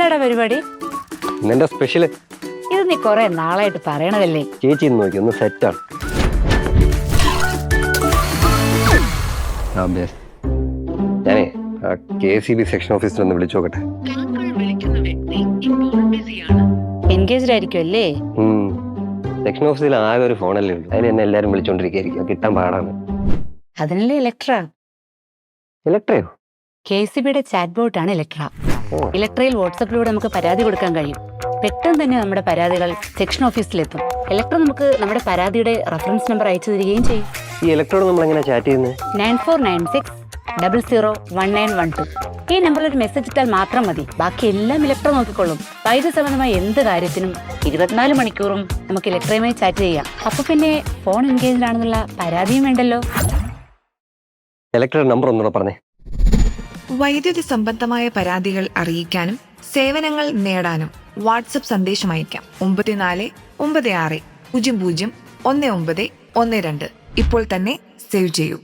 എന്താടാ പരിപാടി? ഇന്നെന്റെ സ്പെഷ്യല് ഇത് നീ കൊറേ നാളായിട്ട് പറയണതല്ലേ? ചേച്ചി ഇന്ന് നോക്കി ഒന്ന് സെറ്റാണ്. ഞാനേ KCB സെക്ഷൻ ഓഫീസിൽ ഒന്ന് വിളിച്ചു നോക്കട്ടെ. എൻഗേജ്ഡ് ആയിരിക്കും അല്ലേ? സെക്ഷൻ ഓഫീസിൽ ആകെ ഒരു ഫോണല്ലേ ഉള്ളൂ. അതിന് എന്നെ എല്ലാരും വിളിച്ചോണ്ടിരിക്കുകയായിരിക്കും. കിട്ടാൻ പാടാണ്. അതിനല്ലേ ഇലക്ട്ര. ഇലക്ട്രയോ? KCBയുടെ ചാറ്റ് ബോട്ടാണ് ഇലക്ട്ര. ഇലക്ട്രയിൽ വാട്സപ്പിലൂടെ നമുക്ക് പരാതി കൊടുക്കാൻ കഴിയും. പെട്ടെന്ന് തന്നെ നമ്മുടെ പരാതികൾ സെക്ഷൻ ഓഫീസിലെത്തും. ഇലക്ട്ര നമുക്ക് നമ്മുടെ പരാതിയുടെ റെഫറൻസ് നമ്പർ അയച്ചു തരികയും ചെയ്യും. ഈ ഇലക്ട്രോട് നമ്മൾ എങ്ങനെ ചാറ്റ് ചെയ്യുന്നത്? 9496001912. ഈ നമ്പറിൽ ഒരു മെസ്സേജ് ഇട്ടാൽ മാത്രം മതി. ബാക്കി എല്ലാം ഇലക്ട്ര നോക്കിക്കൊള്ളും. വൈദ്യുതി സംബന്ധമായ എന്ത് കാര്യത്തിനും 24 മണിക്കൂറും നമുക്ക് ഇലക്ട്രയുമായി ചാറ്റ് ചെയ്യാം. അപ്പൊ പിന്നെ ഫോൺ എൻഗേജ്ഡ് ആണെന്നുള്ള പരാതിയും വേണ്ടല്ലോ. ഇലക്ട്രോയുടെ നമ്പർ ഒന്നുകൂടെ പറഞ്ഞേ. വൈദ്യുതി സംബന്ധമായ പരാതികൾ അറിയിക്കാനും സേവനങ്ങൾ നേടാനും വാട്സപ്പ് സന്ദേശം അയക്കാം. 9496001912. ഇപ്പോൾ തന്നെ സേവ് ചെയ്യൂ.